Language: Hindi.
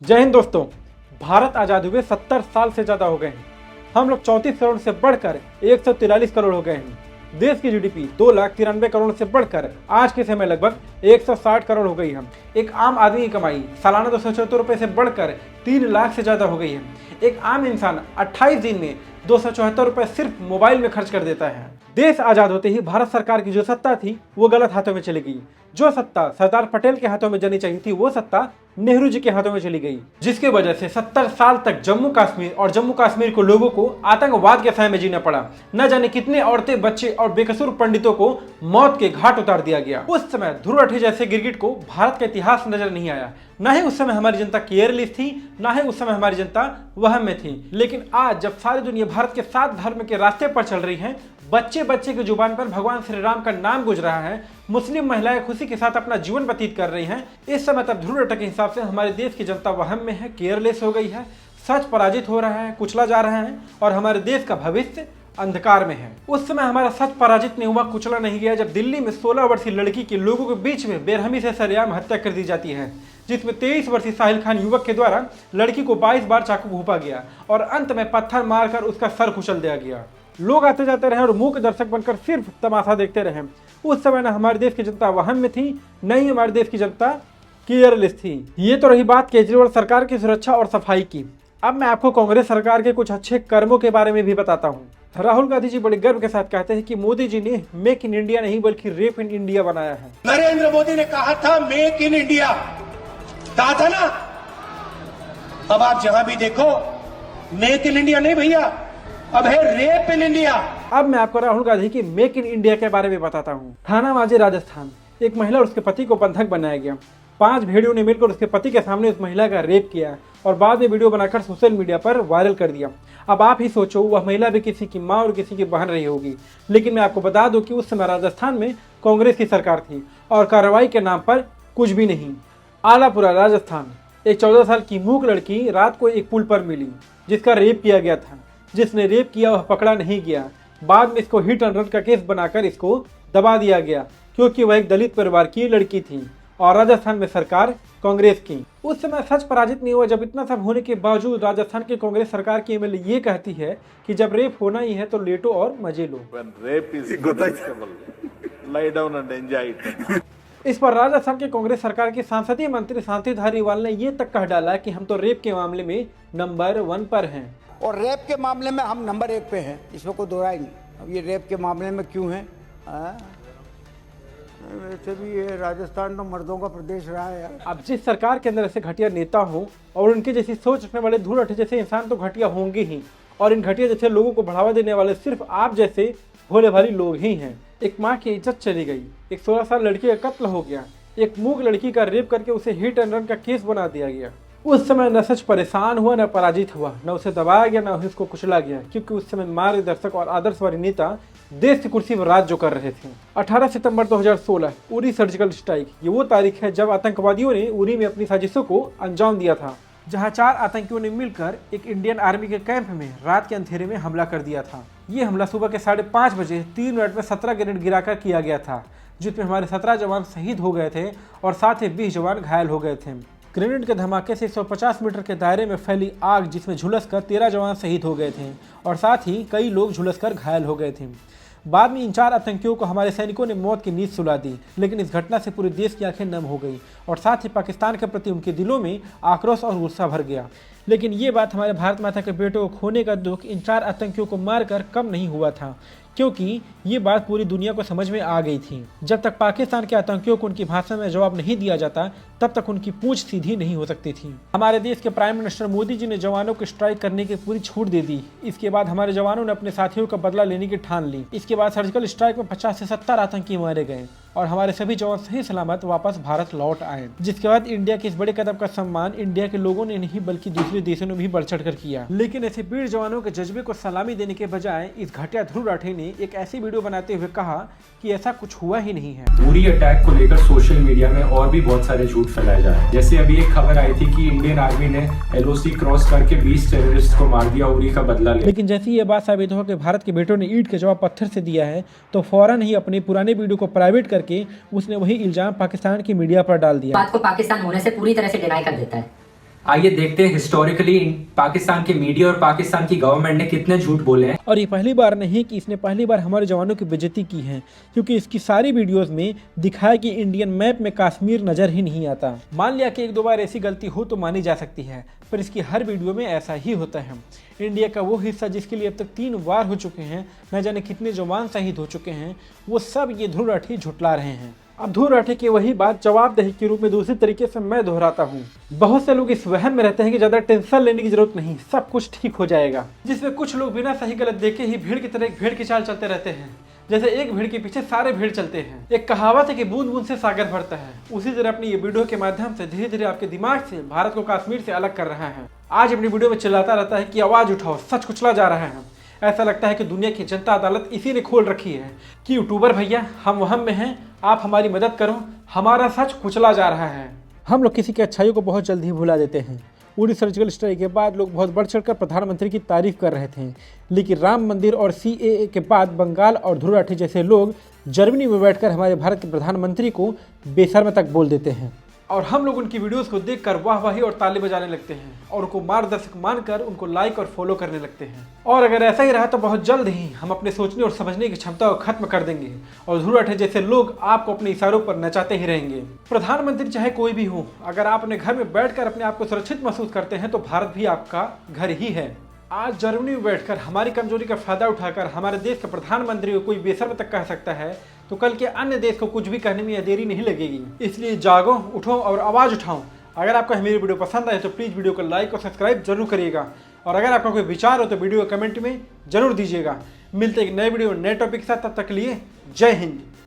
जय हिंद दोस्तों। भारत आजाद हुए 70 साल से ज्यादा हो गए हैं। हम लोग 34 करोड़ से बढ़कर 143 करोड़ हो गए हैं। देश की जीडीपी 2,93 करोड़ से बढ़कर आज के समय लगभग 160 करोड़ हो गई है। एक आम आदमी की कमाई सालाना 274 रुपए से बढ़कर 3 लाख से ज्यादा हो गई है। एक आम इंसान 28 दिन में 274 रुपए सिर्फ मोबाइल में खर्च कर देता है। देश आजाद होते ही भारत सरकार की जो सत्ता थी वो गलत हाथों में चली गई। जो सत्ता सरदार पटेल के हाथों में जानी चाहिए थी वो सत्ता नेहरू जी के हाथों में चली गई, जिसके वजह से 70 साल तक जम्मू कश्मीर को लोगों को आतंकवाद के साए में जीना पड़ा। न जाने कितने औरतें, बच्चे और बेकसूर पंडितों को मौत के घाट उतार दिया गया। उस समय ध्रुव राठी जैसे गिरगिट को भारत का इतिहास नजर नहीं आया। न ही उस समय हमारी जनता केयरलेस थी, न ही उस समय हमारी जनता वहम में थी। लेकिन आज जब सारी दुनिया भारत के 7 धर्म के रास्ते पर चल रही है, बच्चे बच्चे की जुबान पर भगवान श्री राम का नाम गुज रहा है, मुस्लिम महिलाएं खुशी के साथ अपना जीवन व्यतीत कर रही हैं, इस समय तब ध्रुव राठी के हिसाब से हमारे देश की जनता वहम में है, केयरलेस हो गई है, सच पराजित हो रहा है, कुचला जा रहा है और हमारे देश का भविष्य अंधकार में है। उस समय हमारा सच पराजित नहीं हुआ, कुचला नहीं गया जब दिल्ली में 16 वर्षीय लड़की की लोगों के बीच में बेरहमी से सरेआम हत्या कर दी जाती है, जिसमें 23 वर्षीय साहिल खान युवक के द्वारा लड़की को 22 बार चाकू घोंपा गया और अंत में पत्थर मारकर उसका सर कुचल दिया गया। लोग आते जाते रहे और मूक दर्शक बनकर सिर्फ तमाशा देखते रहे। उस समय न हमारे देश की जनता वहम में थी, न ही हमारे देश की जनता केयरलेस थी। ये तो रही बात केजरीवाल सरकार की सुरक्षा और सफाई की। अब मैं आपको कांग्रेस सरकार के कुछ अच्छे कर्मों के बारे में भी बताता हूँ। राहुल गांधी जी बड़े गर्व के साथ कहते हैं कि मोदी जी ने मेक इन इंडिया नहीं बल्कि रेप इन इंडिया बनाया है। नरेंद्र मोदी ने कहा था मेक इन इंडिया, कहा था ना। अब आप जहां भी देखो मेक इन इंडिया नहीं भैया, अब है रेप इन इंडिया। अब मैं आपको राहुल गांधी की मेक इन इंडिया के बारे में बताता हूँ। थाना माजी राजस्थान, एक महिला और उसके पति को बंधक बनाया गया। 5 भेड़ियों ने मिलकर उसके पति के सामने उस महिला का रेप किया और बाद में वीडियो बनाकर सोशल मीडिया पर वायरल कर दिया। अब आप ही सोचो, वह महिला भी किसी की माँ और किसी की बहन रही होगी। लेकिन मैं आपको बता दूं कि उस समय राजस्थान में कांग्रेस की सरकार थी और कार्रवाई के नाम पर कुछ भी नहीं। आलापुरा राजस्थान, एक 14 साल की मूक लड़की रात को एक पुल पर मिली जिसका रेप किया गया था। जिसने रेप किया वह पकड़ा नहीं गया। बाद में इसको हिट एंड रन का केस बनाकर इसको दबा दिया गया क्योंकि वह एक दलित परिवार की लड़की थी और राजस्थान में सरकार कांग्रेस की। उस समय सच पराजित नहीं हुआ जब इतना सब होने के बावजूद राजस्थान की कांग्रेस सरकार की एमएलए ये कहती है कि जब रेप होना ही है तो लेटो और मजे लो। इस पर राजस्थान की कांग्रेस सरकार के संसदीय मंत्री शांति धारीवाल ने ये तक कह डाला कि हम तो रेप के मामले में नंबर 1 पर हैं और रेप के मामले में हम नंबर 1 पे हैं, इसमें कोई दो राय नहीं। अब ये रेप के मामले में क्यों है? वैसे भी ये राजस्थान तो मर्दों का प्रदेश रहा है यार। अब जिस सरकार के अंदर ऐसे घटिया नेता हो और उनके जैसी सोच रखने वाले ध्रुव राठी जैसे इंसान तो घटिया होंगे ही, और इन घटिया जैसे लोगों को बढ़ावा देने वाले सिर्फ आप जैसे भोले भाली लोग ही हैं। एक माँ की इज्जत चली गई, एक 16 साल लड़की का कत्ल हो गया, एक मूक लड़की का रेप करके उसे हिट एंड रन का केस बना दिया गया। उस समय न सच परेशान हुआ, न पराजित हुआ, न उसे दबाया गया, न उसको कुचला गया, क्योंकि उस समय मार्गदर्शक और आदर्शवादी नेता देश की कुर्सी पर राज जो कर रहे थे। 18 सितंबर 2016 उरी सर्जिकल स्ट्राइक, ये वो तारीख है जब आतंकवादियों ने उरी में अपनी साजिशों को अंजाम दिया था, जहां 4 आतंकियों ने मिलकर एक इंडियन आर्मी के कैंप में रात के अंधेरे में हमला कर दिया था। ये हमला सुबह के 5:30 बजे 3 मिनट में 17 ग्रेनेड गिराकर किया गया था, जिसमें हमारे 17 जवान शहीद हो गए थे और साथ ही 20 जवान घायल हो गए थे। ग्रेनेड के धमाके से 150 मीटर के दायरे में फैली आग जिसमें झुलसकर 13 जवान शहीद हो गए थे और साथ ही कई लोग झुलसकर घायल हो गए थे। बाद में इन 4 आतंकियों को हमारे सैनिकों ने मौत की नींद सुला दी, लेकिन इस घटना से पूरे देश की आंखें नम हो गई और साथ ही पाकिस्तान के प्रति उनके दिलों में आक्रोश और गुस्सा भर गया। लेकिन ये बात हमारे भारत माता के बेटों को खोने का दुख इन 4 आतंकियों को मारकर कम नहीं हुआ था, क्योंकि ये बात पूरी दुनिया को समझ में आ गई थी। जब तक पाकिस्तान के आतंकियों को उनकी भाषा में जवाब नहीं दिया जाता तब तक उनकी पूंछ सीधी नहीं हो सकती थी। हमारे देश के प्राइम मिनिस्टर मोदी जी ने जवानों को स्ट्राइक करने की पूरी छूट दे दी। इसके बाद हमारे जवानों ने अपने साथियों का बदला लेने की ठान ली। इसके बाद सर्जिकल स्ट्राइक में 50 से 70 आतंकी मारे गए और हमारे सभी जवान सही सलामत वापस भारत लौट आए। जिसके बाद इंडिया के इस बड़े कदम का सम्मान इंडिया के लोगों ने नहीं बल्कि दूसरे देशों ने भी बढ़ चढ़ कर किया। लेकिन ऐसे वीर जवानों के जज्बे को सलामी देने के बजाय इस घटिया ध्रुव राठी ने एक ऐसी वीडियो बनाते हुए कहा कि ऐसा कुछ हुआ ही नहीं है। उरी अटैक को लेकर सोशल मीडिया में और भी बहुत सारे झूठ फैलाए जा रहे हैं। जैसे अभी एक खबर आई थी कि इंडियन आर्मी ने एलओसी क्रॉस करके 20 टेररिस्ट को मार दिया उरी का बदला ले। लेकिन जैसे ये बात साबित हुआ कि भारत के बेटों ने ईंट के जवाब पत्थर से दिया है तो फौरन ही अपने पुराने वीडियो को प्राइवेट करके उसने वही इल्जाम पाकिस्तान की मीडिया पर डाल दिया। बात को पाकिस्तान होने से पूरी तरह से डिनाई कर देता है। आइए देखते हैं हिस्टोरिकली पाकिस्तान के मीडिया और पाकिस्तान की गवर्नमेंट ने कितने झूठ बोले हैं। और ये पहली बार नहीं कि इसने पहली बार हमारे जवानों की बेइज्जती की है, क्योंकि इसकी सारी वीडियोस में दिखाया कि इंडियन मैप में कश्मीर नजर ही नहीं आता। मान लिया कि एक दो बार ऐसी गलती हो तो मानी जा सकती है, पर इसकी हर वीडियो में ऐसा ही होता है। इंडिया का वो हिस्सा जिसके लिए अब तक 3 वार हो चुके हैं, न जाने कितने जवान शहीद हो चुके हैं, वो सब ये ध्रुव राठी झुठला रहे हैं। अब ध्रुव राठी की वही बात जवाबदेही के रूप में दूसरी तरीके से मैं दोहराता हूँ। बहुत से लोग इस वहम में रहते हैं कि ज्यादा टेंशन लेने की जरूरत नहीं, सब कुछ ठीक हो जाएगा, जिसमें कुछ लोग बिना सही गलत देखे ही भीड़ की तरह एक भेड़ की चाल चलते रहते हैं, जैसे एक भीड़ के पीछे सारे भीड़ चलते हैं। एक कहावत है कि बूंद बूंद से सागर भरता है, उसी तरह अपनी ये वीडियो के माध्यम से धीरे धीरे आपके दिमाग से भारत को कश्मीर से अलग कर रहा है। आज अपनी वीडियो में चिल्लाता रहता है कि आवाज उठाओ, सच कुचला जा रहा है। ऐसा लगता है कि दुनिया की जनता अदालत इसी ने खोल रखी है कि यूट्यूबर भैया हम वहम में हैं, आप हमारी मदद करो, हमारा सच कुचला जा रहा है। हम लोग किसी की अच्छाइयों को बहुत जल्द ही भुला देते हैं। उड़ी सर्जिकल स्ट्राइक के बाद लोग बहुत बढ़ चढ़कर प्रधानमंत्री की तारीफ कर रहे थे, लेकिन राम मंदिर और CAA के बाद बंगाल और ध्रुव राठी जैसे लोग जर्मनी में बैठकर हमारे भारत के प्रधानमंत्री को बेशर्म तक बोल देते हैं, और हम लोग उनकी वीडियोस को देखकर वाहवाही और ताली बजाने लगते हैं और उनको मार्गदर्शक मानकर उनको लाइक और फॉलो करने लगते हैं। और अगर ऐसा ही रहा तो बहुत जल्द ही हम अपने सोचने और समझने की क्षमता को खत्म कर देंगे और ध्रुव राठी जैसे लोग आपको अपने इशारों पर नचाते ही रहेंगे। प्रधानमंत्री चाहे कोई भी हो, अगर आप अपने घर में बैठकर अपने आप को सुरक्षित महसूस करते हैं तो भारत भी आपका घर ही है। आज जर्मनी में बैठकर हमारी कमजोरी का फायदा उठाकर हमारे देश के प्रधानमंत्री को कोई बेशर्म तक कह सकता है, तो कल के अन्य देश को कुछ भी कहने में देरी नहीं लगेगी। इसलिए जागो, उठो और आवाज उठाओ। अगर आपको मेरी वीडियो पसंद आए तो प्लीज वीडियो को लाइक और सब्सक्राइब जरूर करिएगा, और अगर आपका कोई विचार हो तो वीडियो कमेंट में जरूर दीजिएगा। मिलते एक नए वीडियो नए टॉपिक के साथ, तब तक के लिए जय हिंद।